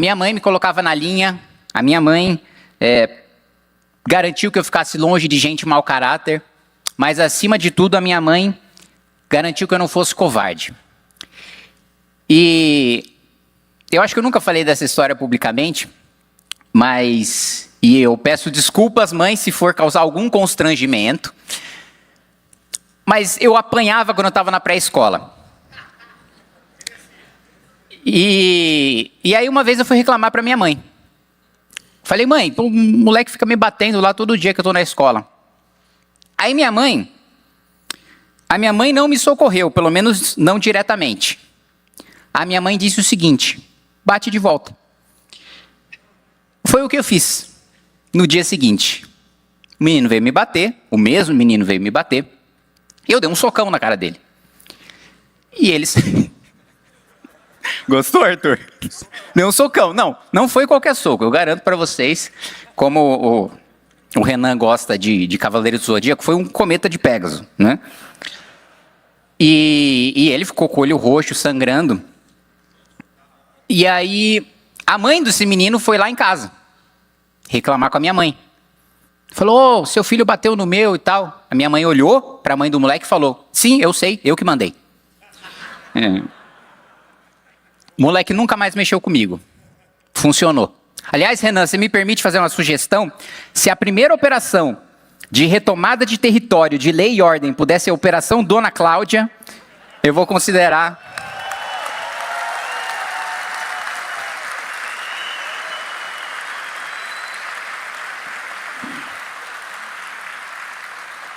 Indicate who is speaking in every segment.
Speaker 1: Minha mãe me colocava na linha, a minha mãe garantiu que eu ficasse longe de gente mau caráter, mas acima de tudo a minha mãe garantiu que eu não fosse covarde. E eu acho que eu nunca falei dessa história publicamente, e eu peço desculpas, mãe, se for causar algum constrangimento, mas eu apanhava quando eu estava na pré-escola. E aí uma vez eu fui reclamar para minha mãe. Falei, mãe, o moleque fica me batendo lá todo dia que eu estou na escola. Aí a minha mãe não me socorreu, pelo menos não diretamente. A minha mãe disse o seguinte, bate de volta. Foi o que eu fiz. No dia seguinte, o menino veio me bater, o mesmo menino veio me bater, e eu dei um socão na cara dele. E eles... Gostou, Arthur? Deu um socão. Não foi qualquer soco. Eu garanto para vocês, como o Renan gosta de Cavaleiro do Zodíaco, foi um cometa de Pégaso, né? E ele ficou com o olho roxo, sangrando. E aí, a mãe desse menino foi lá em casa, reclamar com a minha mãe. Falou, seu filho bateu no meu e tal. A minha mãe olhou para a mãe do moleque e falou, sim, eu sei, eu que mandei. O moleque nunca mais mexeu comigo. Funcionou. Aliás, Renan, você me permite fazer uma sugestão? Se a primeira operação de retomada de território, de lei e ordem, pudesse ser a Operação Dona Cláudia, eu vou considerar.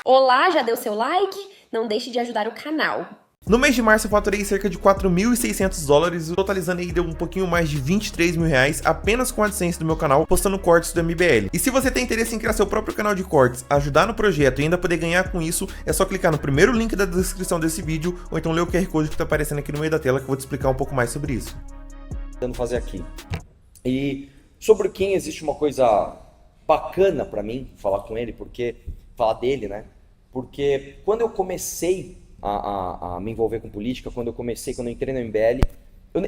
Speaker 2: Olá, já deu seu like? Não deixe de ajudar o canal.
Speaker 3: No mês de março eu faturei cerca de 4.600 dólares, totalizando aí deu um pouquinho mais de 23 mil reais apenas com a AdSense do meu canal, postando cortes do MBL. E se você tem interesse em criar seu próprio canal de cortes, ajudar no projeto e ainda poder ganhar com isso, é só clicar no primeiro link da descrição desse vídeo, ou então ler o QR Code que tá aparecendo aqui no meio da tela que eu vou te explicar um pouco mais sobre isso.
Speaker 4: Tentando fazer aqui. E sobre quem existe uma coisa bacana pra mim falar com ele, falar dele, né? Porque quando eu comecei a me envolver com política, quando eu entrei no MBL,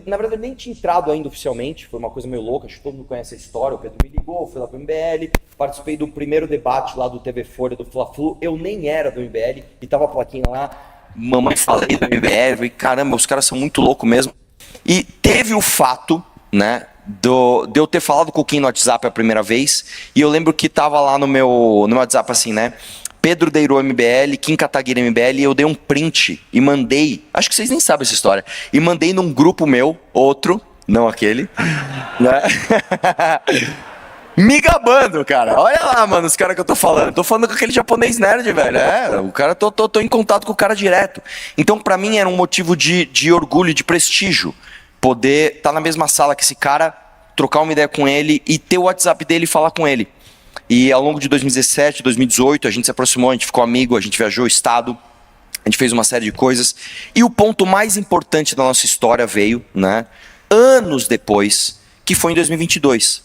Speaker 4: na verdade eu nem tinha entrado ainda oficialmente, foi uma coisa meio louca, acho que todo mundo conhece a história, o Pedro me ligou, eu fui lá pro MBL, participei do primeiro debate lá do TV Folha, do Fla-Flu, eu nem era do MBL, e tava a plaquinha lá, mamãe falei do MBL, e caramba, os caras são muito loucos mesmo. E teve o fato, né, de eu ter falado com o Kim no WhatsApp a primeira vez, e eu lembro que tava lá no meu WhatsApp assim, né, Pedro Deirô MBL, Kim Kataguiri MBL, e eu dei um print e mandei, acho que vocês nem sabem essa história, e mandei num grupo meu, outro, não aquele, né? Me gabando, cara. Olha lá, mano, os caras que eu tô falando. Tô falando com aquele japonês nerd, velho. O cara, tô em contato com o cara direto. Então, pra mim, era um motivo de orgulho, de prestígio, poder estar na mesma sala que esse cara, trocar uma ideia com ele e ter o WhatsApp dele e falar com ele. E ao longo de 2017, 2018, a gente se aproximou, a gente ficou amigo, a gente viajou o estado, a gente fez uma série de coisas. E o ponto mais importante da nossa história veio, né, anos depois, que foi em 2022.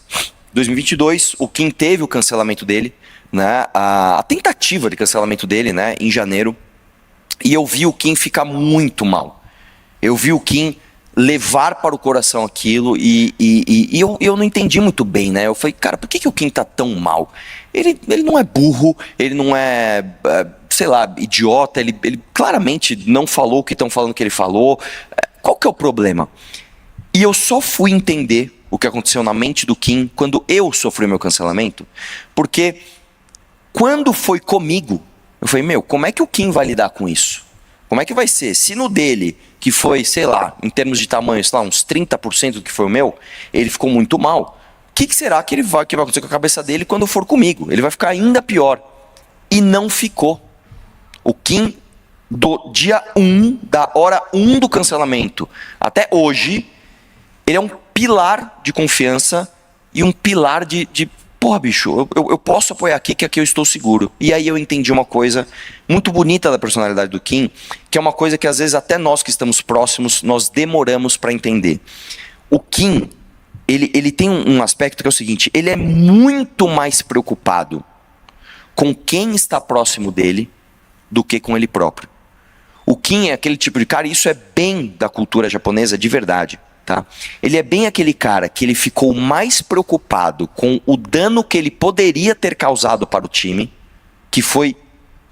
Speaker 4: 2022, o Kim teve o cancelamento dele, né, a tentativa de cancelamento dele, né, em janeiro. E eu vi o Kim ficar muito mal. Eu vi o Kim levar para o coração aquilo e eu não entendi muito bem, né? Eu falei, cara, por que o Kim tá tão mal? Ele não é burro, ele não é, sei lá, idiota, ele claramente não falou o que estão falando que ele falou. Qual que é o problema? E eu só fui entender o que aconteceu na mente do Kim quando eu sofri meu cancelamento, porque quando foi comigo, eu falei, meu, como é que o Kim vai lidar com isso? Como é que vai ser? Se no dele, que foi, sei lá, em termos de tamanho, sei lá, uns 30% do que foi o meu, ele ficou muito mal, o que será que vai acontecer com a cabeça dele quando for comigo? Ele vai ficar ainda pior. E não ficou. O Kim, do dia 1, da hora 1 do cancelamento, até hoje, ele é um pilar de confiança e um pilar de porra, bicho, eu posso apoiar aqui, que aqui eu estou seguro. E aí eu entendi uma coisa muito bonita da personalidade do Kim, que é uma coisa que às vezes até nós que estamos próximos, nós demoramos para entender. O Kim, ele tem um aspecto que é o seguinte, ele é muito mais preocupado com quem está próximo dele do que com ele próprio. O Kim é aquele tipo de cara, e isso é bem da cultura japonesa de verdade. tá? Ele é bem aquele cara que ele ficou mais preocupado com o dano que ele poderia ter causado para o time, que foi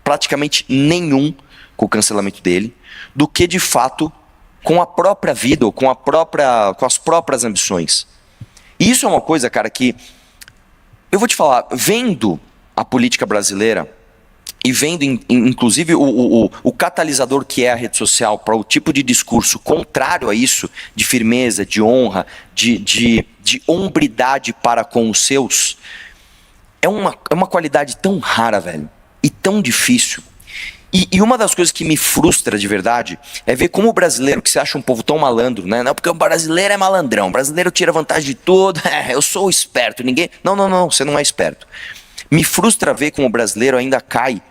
Speaker 4: praticamente nenhum com o cancelamento dele, do que de fato com a própria vida ou com as próprias ambições. E isso é uma coisa, cara, que eu vou te falar, vendo a política brasileira e vendo inclusive o catalisador que é a rede social para o tipo de discurso contrário a isso, de firmeza, de honra, de hombridade para com os seus, é uma qualidade tão rara, velho, e tão difícil. E uma das coisas que me frustra de verdade é ver como o brasileiro, que se acha um povo tão malandro, né? Não, porque o brasileiro é malandrão, o brasileiro tira vantagem de tudo, eu sou esperto, ninguém... Não, você não é esperto. Me frustra ver como o brasileiro ainda cai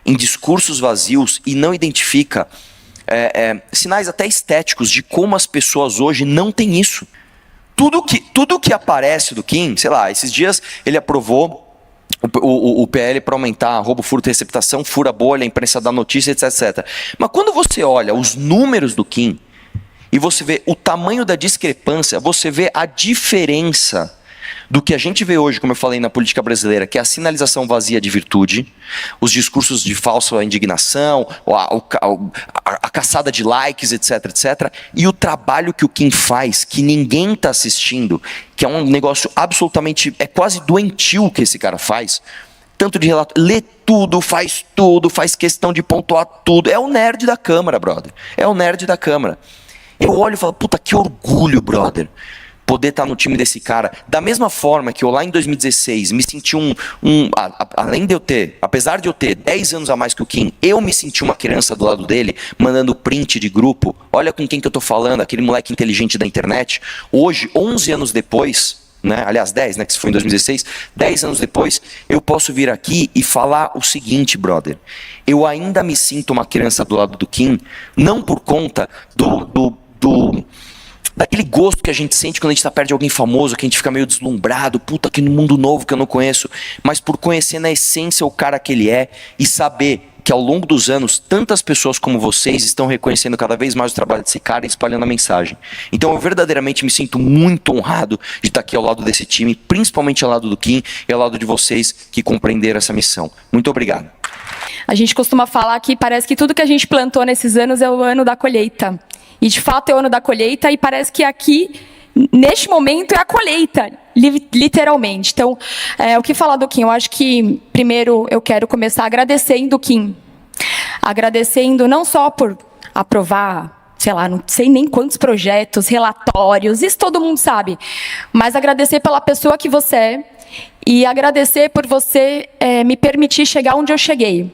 Speaker 4: em discursos vazios e não identifica sinais até estéticos de como as pessoas hoje não têm isso. Tudo que aparece do Kim, sei lá, esses dias ele aprovou o PL para aumentar roubo, furto e receptação, fura bolha, imprensa da notícia, etc. Mas quando você olha os números do Kim e você vê o tamanho da discrepância, você vê a diferença do que a gente vê hoje, como eu falei, na política brasileira, que é a sinalização vazia de virtude, os discursos de falsa indignação, a caçada de likes, etc, e o trabalho que o Kim faz, que ninguém está assistindo, que é um negócio absolutamente, é quase doentio que esse cara faz, tanto de relato, lê tudo, faz questão de pontuar tudo, é o nerd da Câmara, brother, é o nerd da Câmara. Eu olho e falo, puta, que orgulho, brother, poder estar no time desse cara. Da mesma forma que eu lá em 2016 me senti além de eu ter, apesar de eu ter 10 anos a mais que o Kim, eu me senti uma criança do lado dele, mandando print de grupo, olha com quem que eu tô falando, aquele moleque inteligente da internet. Hoje, 11 anos depois, né, aliás 10, né, que foi em 2016, 10 anos depois, eu posso vir aqui e falar o seguinte, brother, eu ainda me sinto uma criança do lado do Kim, não por conta daquele gosto que a gente sente quando a gente está perto de alguém famoso, que a gente fica meio deslumbrado, puta, que no mundo novo que eu não conheço, mas por conhecer na essência o cara que ele é e saber que ao longo dos anos, tantas pessoas como vocês estão reconhecendo cada vez mais o trabalho desse cara e espalhando a mensagem. Então eu verdadeiramente me sinto muito honrado de estar aqui ao lado desse time, principalmente ao lado do Kim e ao lado de vocês que compreenderam essa missão. Muito obrigado.
Speaker 5: A gente costuma falar que parece que tudo que a gente plantou nesses anos é o ano da colheita. E de fato é o ano da colheita e parece que aqui, neste momento, é a colheita, literalmente. Então, o que falar do Kim? Eu acho que, primeiro, eu quero começar agradecendo o Kim. Agradecendo não só por aprovar, sei lá, não sei nem quantos projetos, relatórios, isso todo mundo sabe. Mas agradecer pela pessoa que você é e agradecer por você me permitir chegar onde eu cheguei.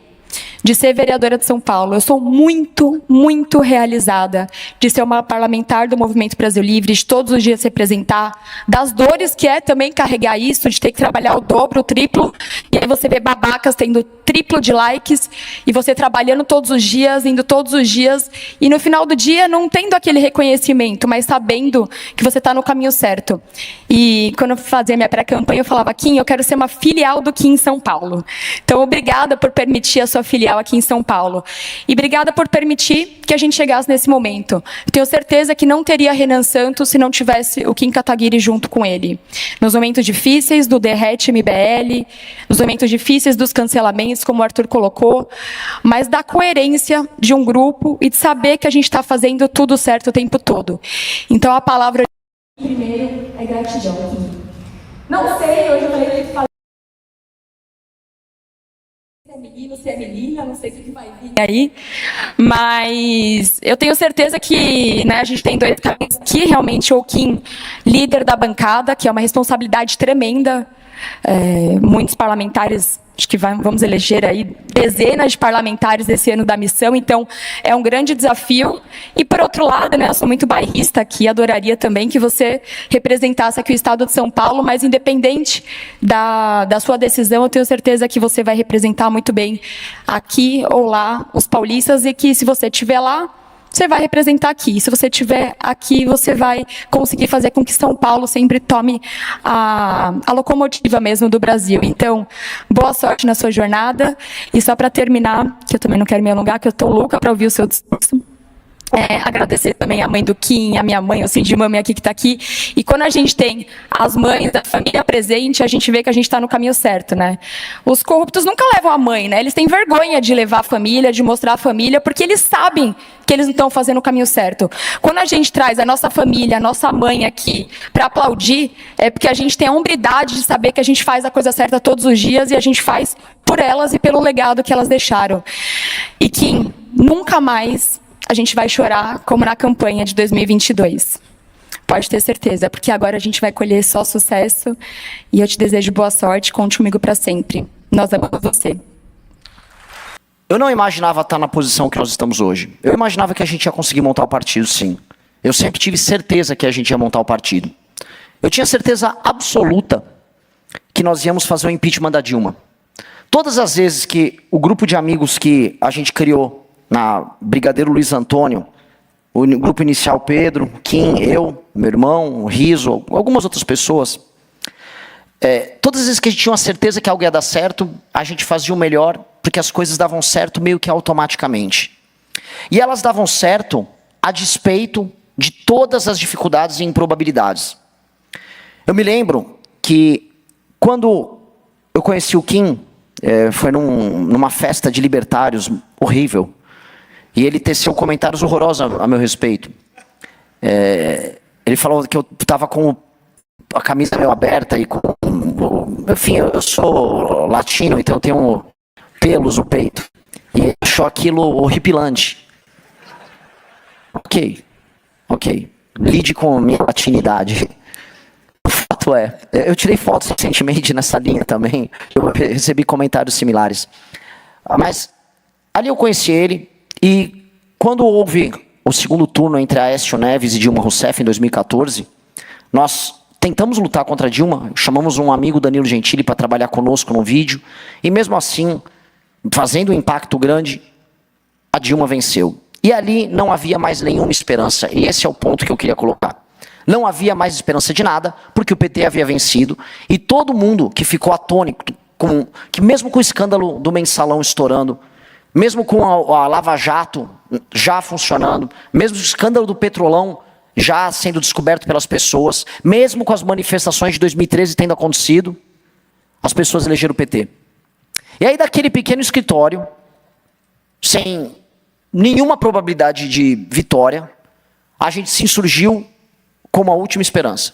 Speaker 5: De ser vereadora de São Paulo. Eu sou muito, muito realizada de ser uma parlamentar do Movimento Brasil Livre, de todos os dias representar, das dores que é também carregar isso, de ter que trabalhar o dobro, o triplo, e aí você vê babacas tendo triplo de likes, e você trabalhando todos os dias, indo todos os dias, e no final do dia não tendo aquele reconhecimento, mas sabendo que você está no caminho certo. E quando eu fazia minha pré-campanha, eu falava, Kim, eu quero ser uma filial do Kim em São Paulo. Então, obrigada por permitir a sua filial aqui em São Paulo. E obrigada por permitir que a gente chegasse nesse momento. Eu tenho certeza que não teria Renan Santos se não tivesse o Kim Kataguiri junto com ele. Nos momentos difíceis do Derrete MBL, nos momentos difíceis dos cancelamentos, como o Arthur colocou, mas da coerência de um grupo e de saber que a gente está fazendo tudo certo o tempo todo. Então, a palavra primeiro é gratidão. Não sei, hoje eu falei que fazer. Se é menino, se é menina, não sei o que vai vir aí, mas eu tenho certeza que, né, a gente tem dois caminhos, que realmente o Kim, líder da bancada, que é uma responsabilidade tremenda, muitos parlamentares, acho que vamos eleger aí dezenas de parlamentares esse ano da missão, então é um grande desafio. E por outro lado, né, eu sou muito bairrista aqui, adoraria também que você representasse aqui o estado de São Paulo, mas independente da sua decisão, eu tenho certeza que você vai representar muito bem aqui ou lá os paulistas e que se você estiver lá, você vai representar aqui. Se você estiver aqui, você vai conseguir fazer com que São Paulo sempre tome a locomotiva mesmo do Brasil. Então, boa sorte na sua jornada. E só para terminar, que eu também não quero me alongar, que eu estou louca para ouvir o seu discurso. Agradecer também a mãe do Kim, a minha mãe, o Cindy Mami aqui que está aqui. E quando a gente tem as mães da família presente, a gente vê que a gente está no caminho certo, né? Os corruptos nunca levam a mãe, né? Eles têm vergonha de levar a família, de mostrar a família, porque eles sabem que eles não estão fazendo o caminho certo. Quando a gente traz a nossa família, a nossa mãe aqui para aplaudir, é porque a gente tem a hombridade de saber que a gente faz a coisa certa todos os dias e a gente faz por elas e pelo legado que elas deixaram. E Kim, nunca mais a gente vai chorar como na campanha de 2022. Pode ter certeza, porque agora a gente vai colher só sucesso e eu te desejo boa sorte, conte comigo para sempre. Nós amamos você.
Speaker 6: Eu não imaginava estar na posição que nós estamos hoje. Eu imaginava que a gente ia conseguir montar o partido, sim. Eu sempre tive certeza que a gente ia montar o partido. Eu tinha certeza absoluta que nós íamos fazer o impeachment da Dilma. Todas as vezes que o grupo de amigos que a gente criou na Brigadeiro Luiz Antônio, o grupo inicial Pedro, Kim, eu, meu irmão, o Riso, algumas outras pessoas, todas as vezes que a gente tinha uma certeza que algo ia dar certo, a gente fazia o melhor, porque as coisas davam certo meio que automaticamente. E elas davam certo a despeito de todas as dificuldades e improbabilidades. Eu me lembro que quando eu conheci o Kim, foi numa festa de libertários horrível, e ele teceu comentários horrorosos a meu respeito. Ele falou que eu estava com a camisa meio aberta e com... Enfim, eu sou latino, então eu tenho pelos no peito. E ele achou aquilo horripilante. Ok. Lide com minha latinidade. O fato é, eu tirei fotos recentemente nessa linha também. Eu recebi comentários similares. Mas ali eu conheci ele. E quando houve o segundo turno entre Aécio Neves e Dilma Rousseff em 2014, nós tentamos lutar contra a Dilma, chamamos um amigo, Danilo Gentili, para trabalhar conosco no vídeo, e mesmo assim, fazendo um impacto grande, a Dilma venceu. E ali não havia mais nenhuma esperança, e esse é o ponto que eu queria colocar. Não havia mais esperança de nada, porque o PT havia vencido, e todo mundo que ficou atônito, que mesmo com o escândalo do Mensalão estourando, mesmo com a Lava Jato já funcionando, mesmo o escândalo do Petrolão já sendo descoberto pelas pessoas, mesmo com as manifestações de 2013 tendo acontecido, as pessoas elegeram o PT. E aí daquele pequeno escritório, sem nenhuma probabilidade de vitória, a gente se insurgiu como a última esperança.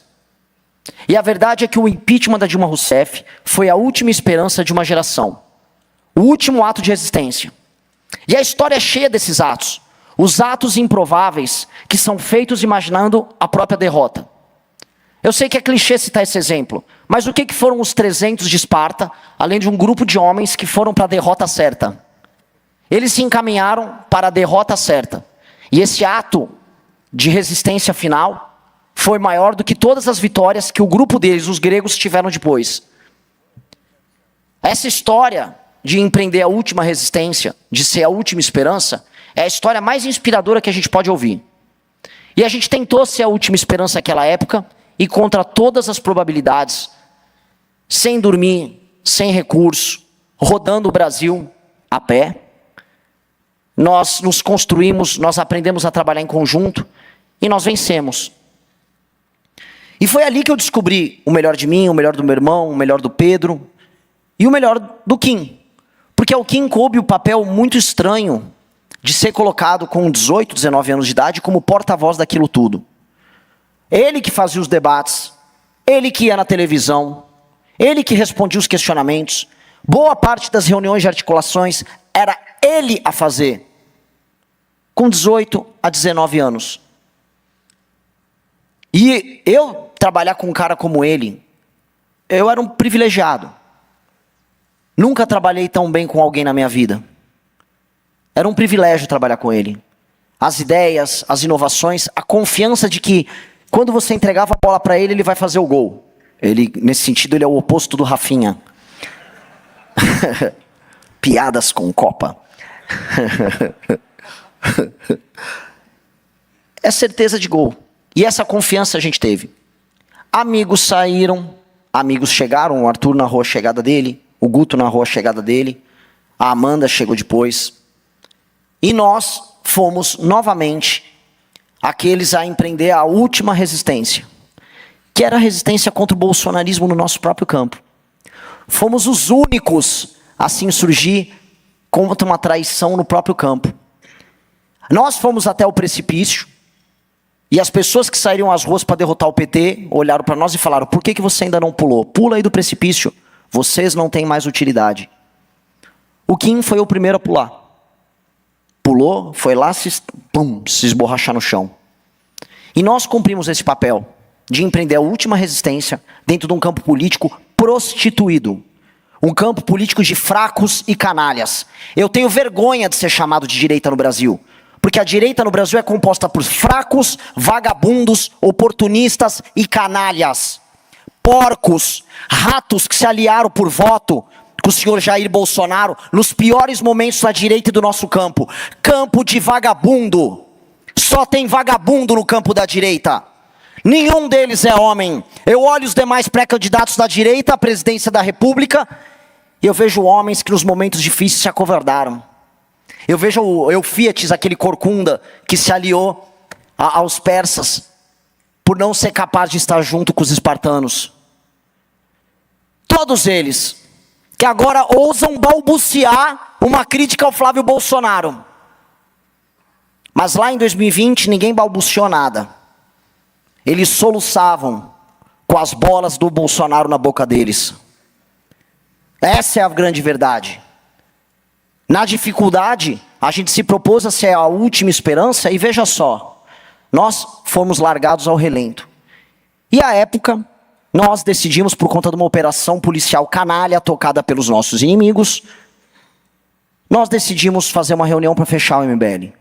Speaker 6: E a verdade é que o impeachment da Dilma Rousseff foi a última esperança de uma geração. O último ato de resistência. E a história é cheia desses atos. Os atos improváveis que são feitos imaginando a própria derrota. Eu sei que é clichê citar esse exemplo, mas o que foram os 300 de Esparta, além de um grupo de homens que foram para a derrota certa? Eles se encaminharam para a derrota certa. E esse ato de resistência final foi maior do que todas as vitórias que o grupo deles, os gregos, tiveram depois. Essa história de empreender a última resistência, de ser a última esperança, é a história mais inspiradora que a gente pode ouvir. E a gente tentou ser a última esperança naquela época, e contra todas as probabilidades, sem dormir, sem recurso, rodando o Brasil a pé, nós nos construímos, nós aprendemos a trabalhar em conjunto, e nós vencemos. E foi ali que eu descobri o melhor de mim, o melhor do meu irmão, o melhor do Pedro, e o melhor do Kim. Porque ao Kim coube o papel muito estranho de ser colocado com 18, 19 anos de idade como porta-voz daquilo tudo. Ele que fazia os debates, ele que ia na televisão, ele que respondia os questionamentos. Boa parte das reuniões de articulações era ele a fazer, com 18 a 19 anos. E eu trabalhar com um cara como ele, eu era um privilegiado. Nunca trabalhei tão bem com alguém na minha vida. Era um privilégio trabalhar com ele. As ideias, as inovações, a confiança de que quando você entregava a bola para ele, ele vai fazer o gol. Ele, nesse sentido, ele é o oposto do Rafinha. Piadas com Copa. É certeza de gol. E essa confiança a gente teve. Amigos saíram, amigos chegaram, o Arthur narrou a chegada dele, o Guto narrou a chegada dele, a Amanda chegou depois. E nós fomos novamente aqueles a empreender a última resistência, que era a resistência contra o bolsonarismo no nosso próprio campo. Fomos os únicos a se insurgir contra uma traição no próprio campo. Nós fomos até o precipício, e as pessoas que saíram às ruas para derrotar o PT olharam para nós e falaram: por que você ainda não pulou? Pula aí do precipício, vocês não têm mais utilidade. O Kim foi o primeiro a pular. Pulou, foi lá se esborrachar no chão. E nós cumprimos esse papel de empreender a última resistência dentro de um campo político prostituído. Um campo político de fracos e canalhas. Eu tenho vergonha de ser chamado de direita no Brasil. Porque a direita no Brasil é composta por fracos, vagabundos, oportunistas e canalhas. Porcos, ratos que se aliaram por voto com o senhor Jair Bolsonaro nos piores momentos da direita e do nosso campo. Campo de vagabundo. Só tem vagabundo no campo da direita. Nenhum deles é homem. Eu olho os demais pré-candidatos da direita à presidência da República e eu vejo homens que nos momentos difíceis se acovardaram. Eu vejo o Eufíates, aquele corcunda que se aliou aos persas por não ser capaz de estar junto com os espartanos. Todos eles que agora ousam balbuciar uma crítica ao Flávio Bolsonaro. Mas lá em 2020 ninguém balbuciou nada. Eles soluçavam com as bolas do Bolsonaro na boca deles. Essa é a grande verdade. Na dificuldade, a gente se propôs a ser a última esperança e veja só, nós fomos largados ao relento. E à época, nós decidimos, por conta de uma operação policial canalha tocada pelos nossos inimigos, nós decidimos fazer uma reunião para fechar o MBL.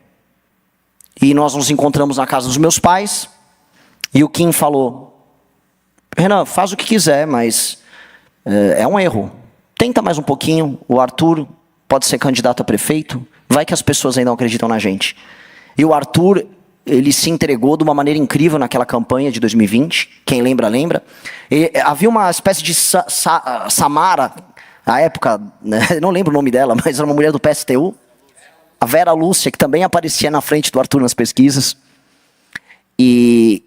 Speaker 6: E nós nos encontramos na casa dos meus pais, e o Kim falou: Renan, faz o que quiser, mas é um erro. Tenta mais um pouquinho, o Arthur pode ser candidato a prefeito, vai que as pessoas ainda não acreditam na gente. E o Arthur, ele se entregou de uma maneira incrível naquela campanha de 2020, quem lembra, lembra. E havia uma espécie de Samara, na época, né, não lembro o nome dela, mas era uma mulher do PSTU, a Vera Lúcia, que também aparecia na frente do Arthur nas pesquisas, e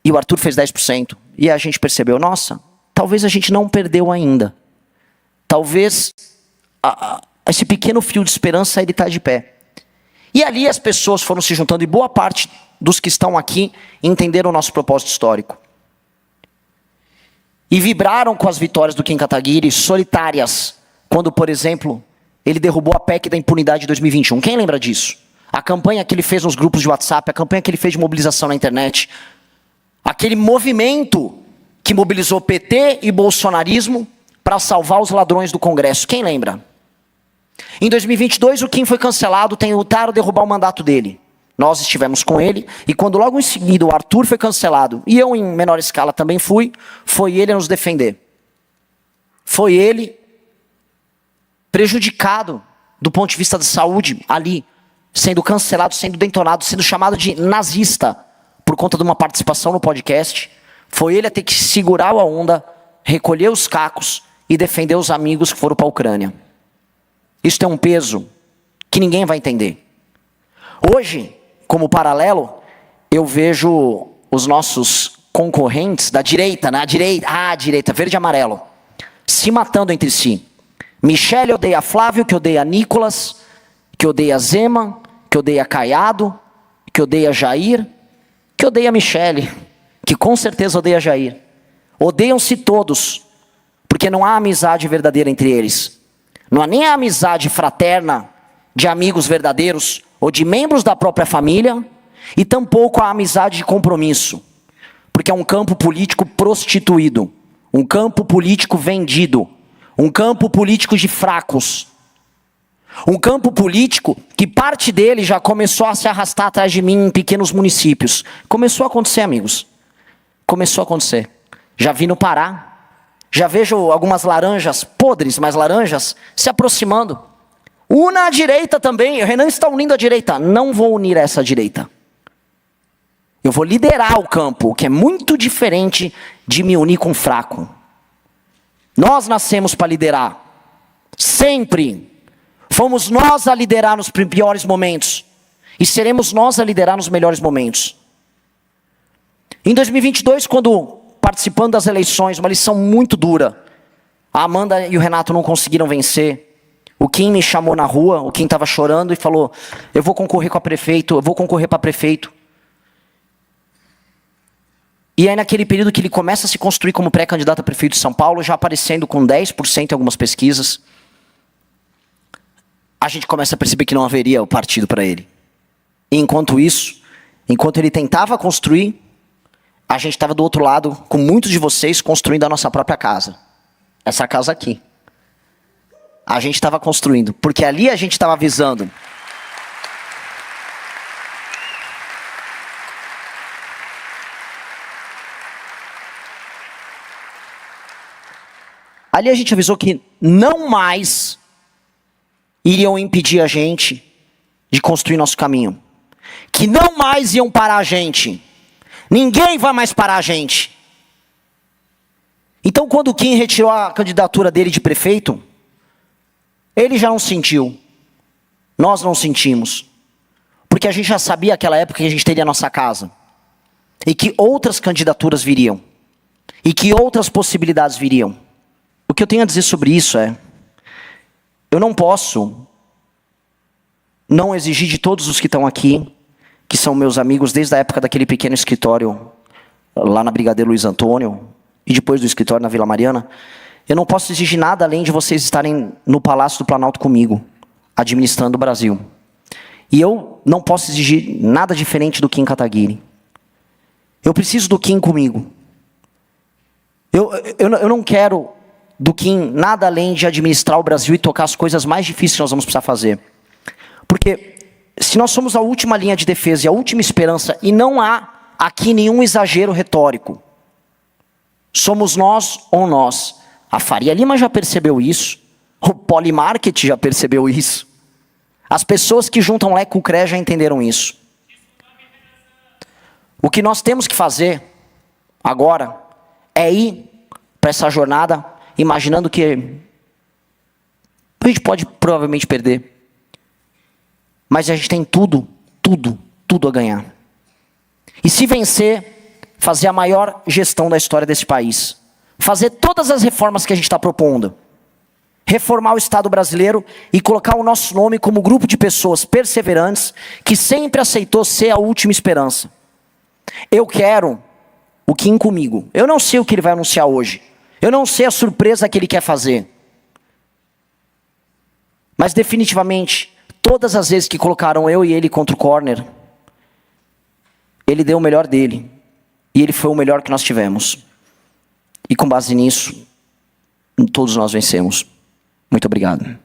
Speaker 6: o Arthur fez 10%, e a gente percebeu, nossa, talvez a gente não perdeu ainda, talvez esse pequeno fio de esperança ele está de pé. E ali as pessoas foram se juntando, e boa parte dos que estão aqui entenderam o nosso propósito histórico. E vibraram com as vitórias do Kim Kataguiri, solitárias, quando, por exemplo, ele derrubou a PEC da impunidade de 2021. Quem lembra disso? A campanha que ele fez nos grupos de WhatsApp, a campanha que ele fez de mobilização na internet, aquele movimento que mobilizou PT e bolsonarismo para salvar os ladrões do Congresso. Quem lembra? Em 2022, o Kim foi cancelado, tentaram derrubar o mandato dele. Nós estivemos com ele, e quando logo em seguida o Arthur foi cancelado, e eu em menor escala também fui, foi ele a nos defender. Foi ele prejudicado do ponto de vista da saúde ali, sendo cancelado, sendo detonado, sendo chamado de nazista por conta de uma participação no podcast. Foi ele a ter que segurar a onda, recolher os cacos e defender os amigos que foram para a Ucrânia. Isso tem um peso que ninguém vai entender. Hoje, como paralelo, eu vejo os nossos concorrentes da direita, direita, verde e amarelo, se matando entre si. Michele odeia Flávio, que odeia Nicolas, que odeia Zema, que odeia Caiado, que odeia Jair, que odeia Michele, que com certeza odeia Jair. Odeiam-se todos, porque não há amizade verdadeira entre eles. Não há nem a amizade fraterna de amigos verdadeiros ou de membros da própria família, e tampouco a amizade de compromisso, porque é um campo político prostituído, um campo político vendido, um campo político de fracos, um campo político que parte dele já começou a se arrastar atrás de mim em pequenos municípios. Começou a acontecer, amigos. Começou a acontecer. Já vi no Pará. Já vejo algumas laranjas, podres, mas laranjas, se aproximando. Una a direita também. O Renan está unindo a direita. Não vou unir essa direita. Eu vou liderar o campo, o que é muito diferente de me unir com o fraco. Nós nascemos para liderar. Sempre. Fomos nós a liderar nos piores momentos. E seremos nós a liderar nos melhores momentos. Em 2022, quando participando das eleições, uma lição muito dura, a Amanda e o Renato não conseguiram vencer. O Kim me chamou na rua, o Kim estava chorando e falou, eu vou concorrer com a prefeito, eu vou concorrer para prefeito. E aí naquele período que ele começa a se construir como pré-candidato a prefeito de São Paulo, já aparecendo com 10% em algumas pesquisas, a gente começa a perceber que não haveria o partido para ele. E enquanto isso, enquanto ele tentava construir, a gente estava do outro lado, com muitos de vocês, construindo a nossa própria casa. Essa casa aqui. A gente estava construindo, porque ali a gente estava avisando. Ali a gente avisou que não mais iriam impedir a gente de construir nosso caminho. Que não mais iam parar a gente. Ninguém vai mais parar a gente. Então quando o Kim retirou a candidatura dele de prefeito, ele já não sentiu. Nós não sentimos. Porque a gente já sabia naquela época que a gente teria a nossa casa. E que outras candidaturas viriam. E que outras possibilidades viriam. O que eu tenho a dizer sobre isso é, eu não posso não exigir de todos os que estão aqui, que são meus amigos desde a época daquele pequeno escritório lá na Brigadeiro Luiz Antônio, e depois do escritório na Vila Mariana, eu não posso exigir nada além de vocês estarem no Palácio do Planalto comigo, administrando o Brasil. E eu não posso exigir nada diferente do Kim Kataguiri. Eu preciso do Kim comigo. Eu não quero do Kim nada além de administrar o Brasil e tocar as coisas mais difíceis que nós vamos precisar fazer. Porque se nós somos a última linha de defesa e a última esperança, e não há aqui nenhum exagero retórico, somos nós ou nós. A Faria Lima já percebeu isso, o Polymarket já percebeu isso, as pessoas que juntam Lé com o CRE já entenderam isso. O que nós temos que fazer agora é ir para essa jornada imaginando que a gente pode provavelmente perder. Mas a gente tem tudo a ganhar. E se vencer, fazer a maior gestão da história desse país. Fazer todas as reformas que a gente está propondo. Reformar o Estado brasileiro e colocar o nosso nome como grupo de pessoas perseverantes que sempre aceitou ser a última esperança. Eu quero o Kim comigo. Eu não sei o que ele vai anunciar hoje. Eu não sei a surpresa que ele quer fazer. Mas definitivamente, todas as vezes que colocaram eu e ele contra o corner, ele deu o melhor dele. E ele foi o melhor que nós tivemos. E com base nisso, todos nós vencemos. Muito obrigado.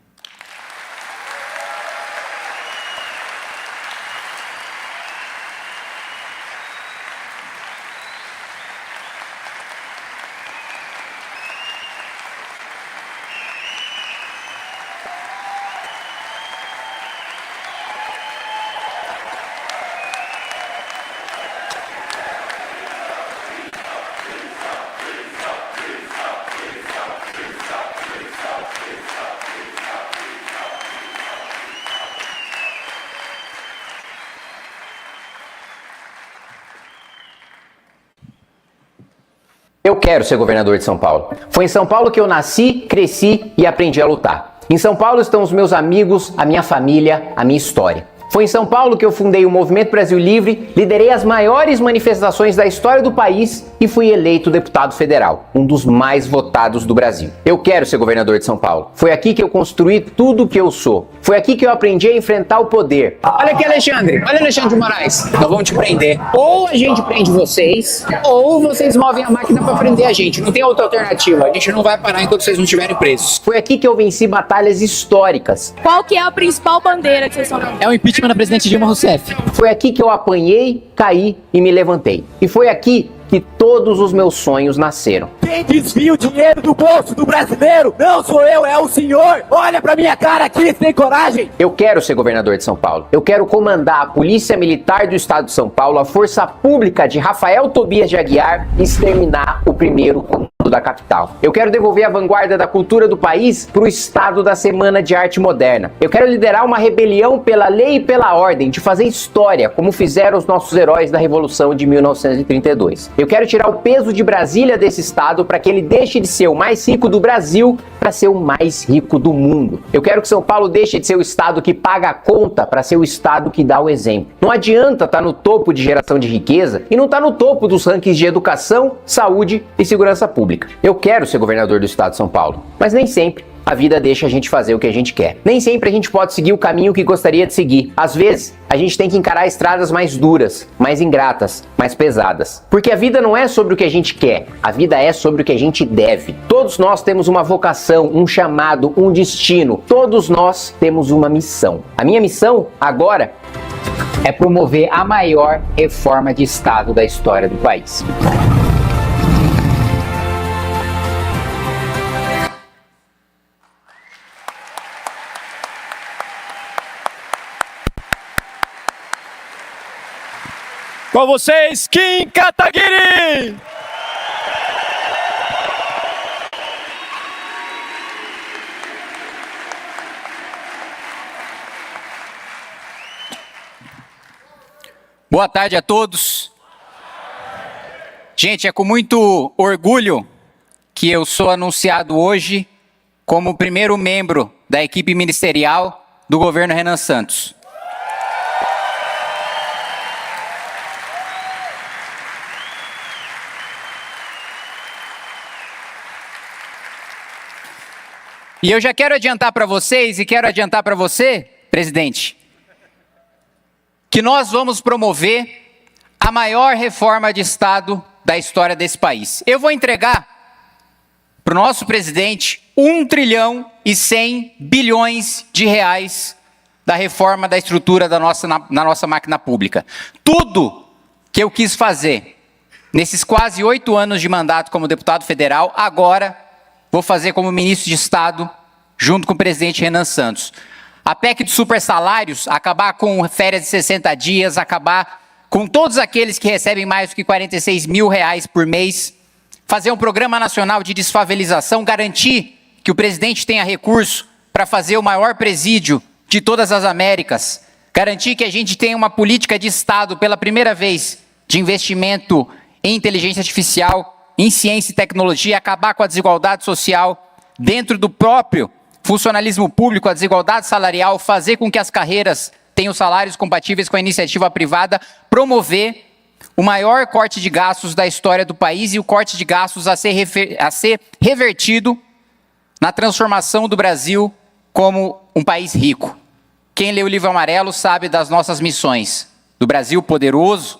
Speaker 7: Eu quero ser governador de São Paulo. Foi em São Paulo que eu nasci, cresci e aprendi a lutar. Em São Paulo estão os meus amigos, a minha família, a minha história. Foi em São Paulo que eu fundei o Movimento Brasil Livre, liderei as maiores manifestações da história do país e fui eleito deputado federal, um dos mais votados do Brasil. Eu quero ser governador de São Paulo. Foi aqui que eu construí tudo o que eu sou. Foi aqui que eu aprendi a enfrentar o poder.
Speaker 8: Olha aqui, Alexandre. Olha, Alexandre de Moraes. Nós vamos te prender. Ou a gente prende vocês, ou vocês movem a máquina para prender a gente. Não tem outra alternativa. A gente não vai parar enquanto vocês não estiverem presos.
Speaker 7: Foi aqui que eu venci batalhas históricas.
Speaker 5: Qual que é a principal bandeira que vocês estão dando?
Speaker 8: É o impeachment da presidente Dilma Rousseff.
Speaker 7: Foi aqui que eu apanhei, caí e me levantei. E foi aqui que todos os meus sonhos nasceram.
Speaker 9: Quem desvia o dinheiro do bolso do brasileiro não sou eu, é o senhor. Olha pra minha cara aqui, você tem coragem?
Speaker 7: Eu quero ser governador de São Paulo. Eu quero comandar a Polícia Militar do Estado de São Paulo, a Força Pública de Rafael Tobias de Aguiar e exterminar o primeiro comando da capital. Eu quero devolver a vanguarda da cultura do país para o estado da Semana de Arte Moderna. Eu quero liderar uma rebelião pela lei e pela ordem, de fazer história, como fizeram os nossos heróis da Revolução de 1932. Eu quero tirar o peso de Brasília desse estado para que ele deixe de ser o mais rico do Brasil para ser o mais rico do mundo. Eu quero que São Paulo deixe de ser o estado que paga a conta para ser o estado que dá o exemplo. Não adianta estar no topo de geração de riqueza e não estar no topo dos rankings de educação, saúde e segurança pública. Eu quero ser governador do estado de São Paulo, mas nem sempre a vida deixa a gente fazer o que a gente quer. Nem sempre a gente pode seguir o caminho que gostaria de seguir. Às vezes, a gente tem que encarar estradas mais duras, mais ingratas, mais pesadas. Porque a vida não é sobre o que a gente quer, a vida é sobre o que a gente deve. Todos nós temos uma vocação, um chamado, um destino. Todos nós temos uma missão. A minha missão, agora, é promover a maior reforma de Estado da história do país.
Speaker 9: Com vocês, Kim Kataguiri!
Speaker 1: Boa tarde a todos. Gente, é com muito orgulho que eu sou anunciado hoje como o primeiro membro da equipe ministerial do governo Renan Santos. E eu já quero adiantar para vocês e quero adiantar para você, presidente, que nós vamos promover a maior reforma de Estado da história desse país. Eu vou entregar para o nosso presidente 1 trilhão e 100 bilhões de reais da reforma da estrutura na nossa máquina pública. Tudo que eu quis fazer nesses quase 8 anos de mandato como deputado federal, agora vou fazer como ministro de Estado, junto com o presidente Renan Santos. A PEC de super salários, acabar com férias de 60 dias, acabar com todos aqueles que recebem mais do que 46 mil reais por mês, fazer um programa nacional de desfavelização, garantir que o presidente tenha recurso para fazer o maior presídio de todas as Américas, garantir que a gente tenha uma política de Estado pela primeira vez de investimento em inteligência artificial, em ciência e tecnologia, acabar com a desigualdade social dentro do próprio funcionalismo público, a desigualdade salarial, fazer com que as carreiras tenham salários compatíveis com a iniciativa privada, promover o maior corte de gastos da história do país e o corte de gastos a ser revertido na transformação do Brasil como um país rico. Quem lê o livro amarelo sabe das nossas missões, do Brasil poderoso,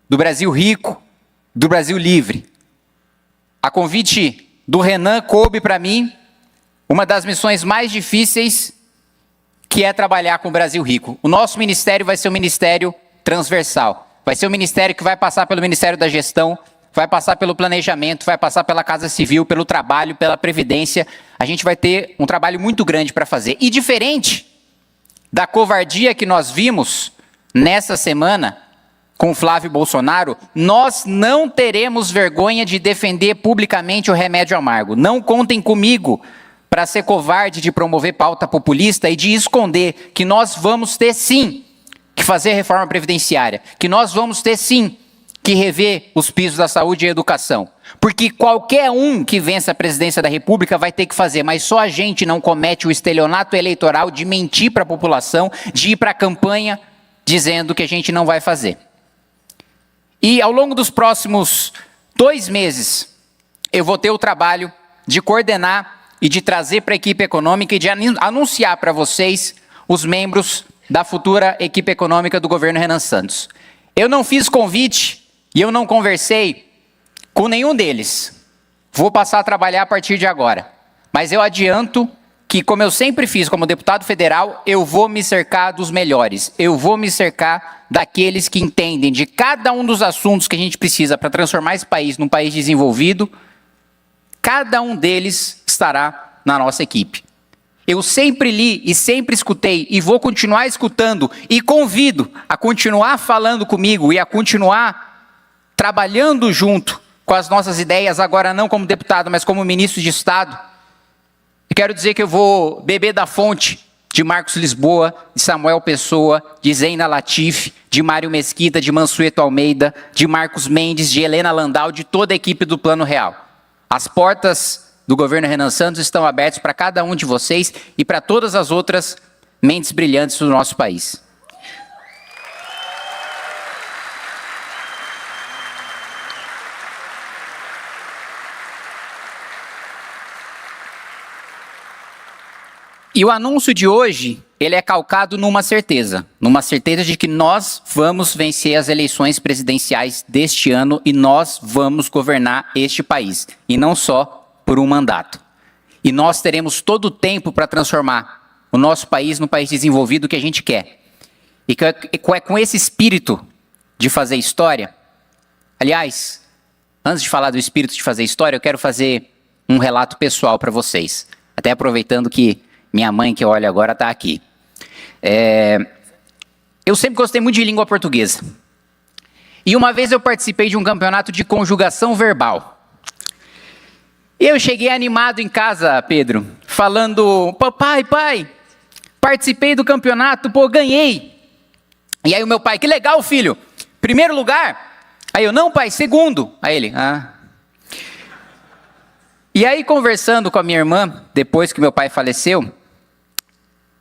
Speaker 1: do Brasil rico, do Brasil livre. A convite do Renan coube para mim uma das missões mais difíceis, que é trabalhar com o Brasil rico. O nosso ministério vai ser um ministério transversal. Vai ser um ministério que vai passar pelo Ministério da Gestão, vai passar pelo planejamento, vai passar pela Casa Civil, pelo trabalho, pela Previdência. A gente vai ter um trabalho muito grande para fazer. E diferente da covardia que nós vimos nessa semana com o Flávio Bolsonaro, nós não teremos vergonha de defender publicamente o remédio amargo. Não contem comigo para ser covarde de promover pauta populista e de esconder que nós vamos ter sim que fazer reforma previdenciária, que nós vamos ter sim que rever os pisos da saúde e educação. Porque qualquer um que vença a presidência da República vai ter que fazer, mas só a gente não comete o estelionato eleitoral de mentir para a população, de ir para a campanha dizendo que a gente não vai fazer. E ao longo dos próximos 2 meses, eu vou ter o trabalho de coordenar e de trazer para a equipe econômica e de anunciar para vocês os membros da futura equipe econômica do governo Renan Santos. Eu não fiz convite e eu não conversei com nenhum deles. Vou passar a trabalhar a partir de agora. Mas eu adianto que, como eu sempre fiz como deputado federal, eu vou me cercar dos melhores. Eu vou me cercar daqueles que entendem de cada um dos assuntos que a gente precisa para transformar esse país num país desenvolvido, cada um deles estará na nossa equipe. Eu sempre li e sempre escutei e vou continuar escutando e convido a continuar falando comigo e a continuar trabalhando junto com as nossas ideias, agora não como deputado, mas como ministro de Estado. Eu quero dizer que eu vou beber da fonte de Marcos Lisboa, de Samuel Pessoa, de Zeina Latif, de Mário Mesquita, de Mansueto Almeida, de Marcos Mendes, de Helena Landau, de toda a equipe do Plano Real. As portas do governo Renan Santos estão abertas para cada um de vocês e para todas as outras mentes brilhantes do nosso país. E o anúncio de hoje, ele é calcado numa certeza de que nós vamos vencer as eleições presidenciais deste ano e nós vamos governar este país, e não só por um mandato. E nós teremos todo o tempo para transformar o nosso país no país desenvolvido que a gente quer. E é com esse espírito de fazer história. Aliás, antes de falar do espírito de fazer história, eu quero fazer um relato pessoal para vocês. Até aproveitando que minha mãe, que olha agora, está aqui. Eu sempre gostei muito de língua portuguesa. E uma vez eu participei de um campeonato de conjugação verbal. E eu cheguei animado em casa, Pedro, falando: pai, participei do campeonato, ganhei. E aí o meu pai: que legal, filho, primeiro lugar? Aí eu: não, pai, segundo. Aí ele: E aí, conversando com a minha irmã, depois que meu pai faleceu,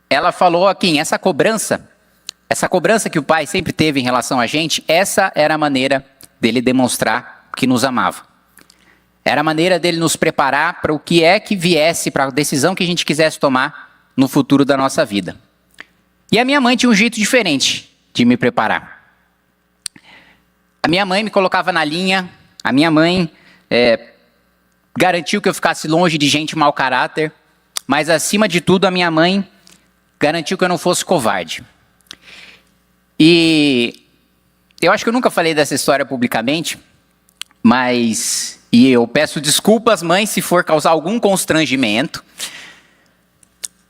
Speaker 1: ela falou aqui, essa cobrança que o pai sempre teve em relação a gente, essa era a maneira dele demonstrar que nos amava. Era a maneira dele nos preparar para o que é que viesse, para a decisão que a gente quisesse tomar no futuro da nossa vida. E a minha mãe tinha um jeito diferente de me preparar. A minha mãe me colocava na linha, a minha mãe garantiu que eu ficasse longe de gente mau caráter, mas acima de tudo a minha mãe garantiu que eu não fosse covarde. E eu acho que eu nunca falei dessa história publicamente, e eu peço desculpas, mãe, se for causar algum constrangimento,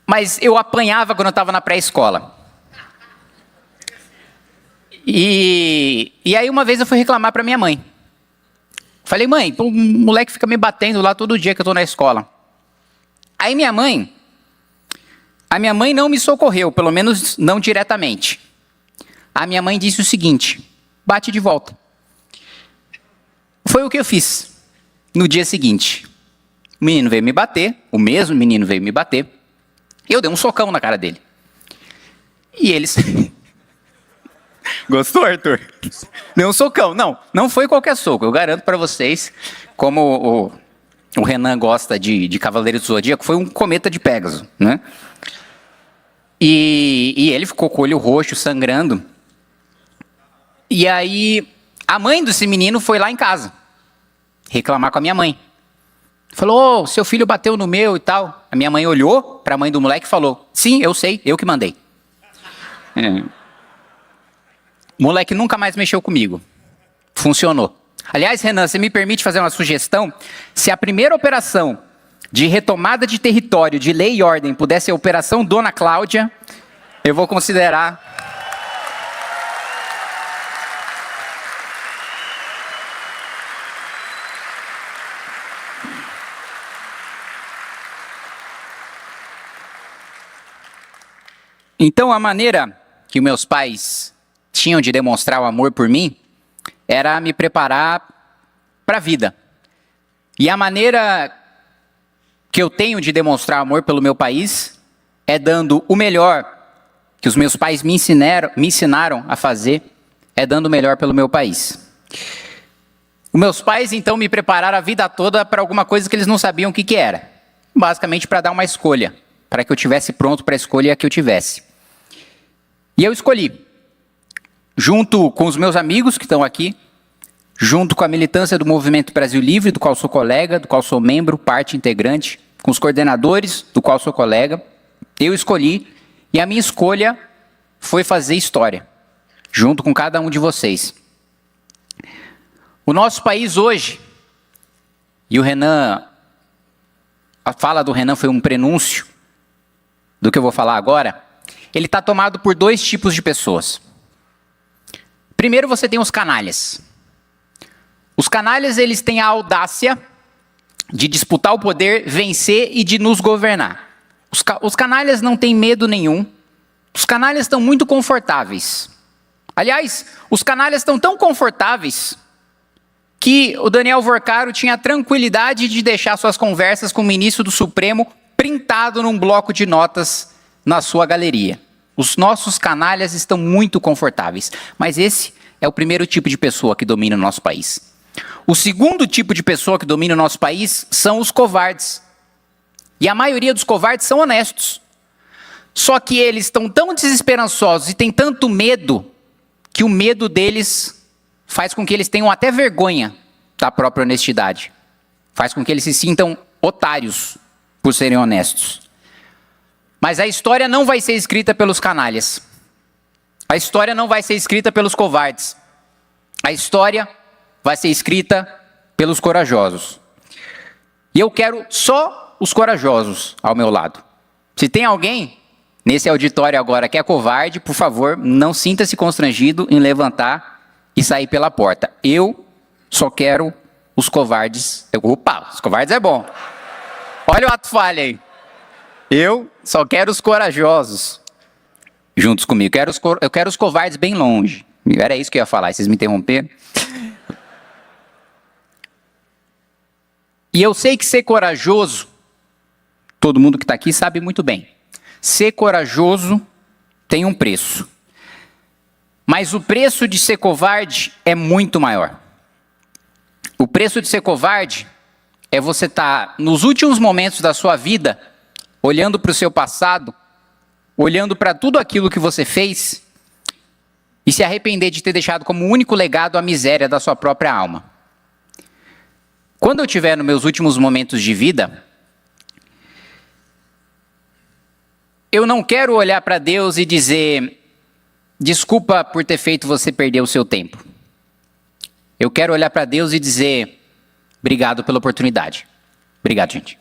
Speaker 1: mas eu apanhava quando eu estava na pré-escola. E aí uma vez eu fui reclamar para minha mãe. Falei: mãe, o moleque fica me batendo lá todo dia que eu estou na escola. Aí a minha mãe não me socorreu, pelo menos não diretamente. A minha mãe disse o seguinte: bate de volta. Foi o que eu fiz. No dia seguinte, o menino veio me bater, o mesmo menino veio me bater, eu dei um socão na cara dele. E eles... Gostou, Arthur? Deu um socão. Não foi qualquer soco, eu garanto para vocês, como o Renan gosta de Cavaleiro do Zodíaco, foi um cometa de Pégaso, né? E ele ficou com o olho roxo, sangrando. E aí, a mãe desse menino foi lá em casa reclamar com a minha mãe. Falou: seu filho bateu no meu e tal. A minha mãe olhou para a mãe do moleque e falou: sim, eu sei, eu que mandei. O moleque nunca mais mexeu comigo. Funcionou. Aliás, Renan, você me permite fazer uma sugestão? Se a primeira operação de retomada de território, de lei e ordem, pudesse ser a Operação Dona Cláudia, eu vou considerar. Então, a maneira que meus pais tinham de demonstrar o amor por mim era me preparar para a vida. E a maneira que eu tenho de demonstrar amor pelo meu país é dando o melhor que os meus pais me ensinaram a fazer, é dando o melhor pelo meu país. Os meus pais, então, me prepararam a vida toda para alguma coisa que eles não sabiam o que era. Basicamente para dar uma escolha, para que eu estivesse pronto para a escolha que eu tivesse. E eu escolhi, junto com os meus amigos que estão aqui, junto com a militância do Movimento Brasil Livre, do qual sou colega, do qual sou membro, parte integrante, com os coordenadores, do qual sou colega, eu escolhi, e a minha escolha foi fazer história, junto com cada um de vocês. O nosso país hoje, e o Renan a fala do Renan foi um prenúncio do que eu vou falar agora, ele está tomado por dois tipos de pessoas. Primeiro, você tem os canalhas. Os canalhas, eles têm a audácia de disputar o poder, vencer e de nos governar. Os canalhas não têm medo nenhum. Os canalhas estão muito confortáveis. Aliás, os canalhas estão tão confortáveis que o Daniel Vorcaro tinha a tranquilidade de deixar suas conversas com o ministro do Supremo printado num bloco de notas na sua galeria. Os nossos canalhas estão muito confortáveis, mas esse é o primeiro tipo de pessoa que domina o nosso país. O segundo tipo de pessoa que domina o nosso país são os covardes. E a maioria dos covardes são honestos. Só que eles estão tão desesperançosos e têm tanto medo que o medo deles faz com que eles tenham até vergonha da própria honestidade. Faz com que eles se sintam otários por serem honestos. Mas a história não vai ser escrita pelos canalhas. A história não vai ser escrita pelos covardes. A história vai ser escrita pelos corajosos. E eu quero só os corajosos ao meu lado. Se tem alguém nesse auditório agora que é covarde, por favor, não sinta-se constrangido em levantar e sair pela porta. Eu só quero os covardes. Opa, os covardes é bom. Olha o ato falha aí. Eu só quero os corajosos juntos comigo. Eu quero os covardes bem longe. Era isso que eu ia falar, vocês me interromperam. E eu sei que ser corajoso, todo mundo que está aqui sabe muito bem. Ser corajoso tem um preço. Mas o preço de ser covarde é muito maior. O preço de ser covarde é você estar nos últimos momentos da sua vida, olhando para o seu passado, olhando para tudo aquilo que você fez e se arrepender de ter deixado como único legado a miséria da sua própria alma. Quando eu estiver nos meus últimos momentos de vida, eu não quero olhar para Deus e dizer, desculpa por ter feito você perder o seu tempo. Eu quero olhar para Deus e dizer, obrigado pela oportunidade. Obrigado, gente.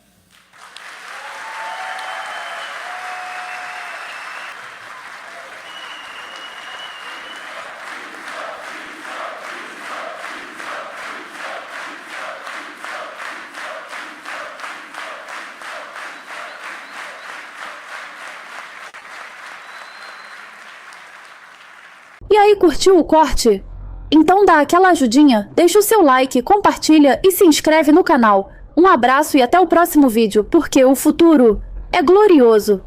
Speaker 10: E aí, curtiu o corte? Então dá aquela ajudinha, deixa o seu like, compartilha e se inscreve no canal. Um abraço e até o próximo vídeo, porque o futuro é glorioso.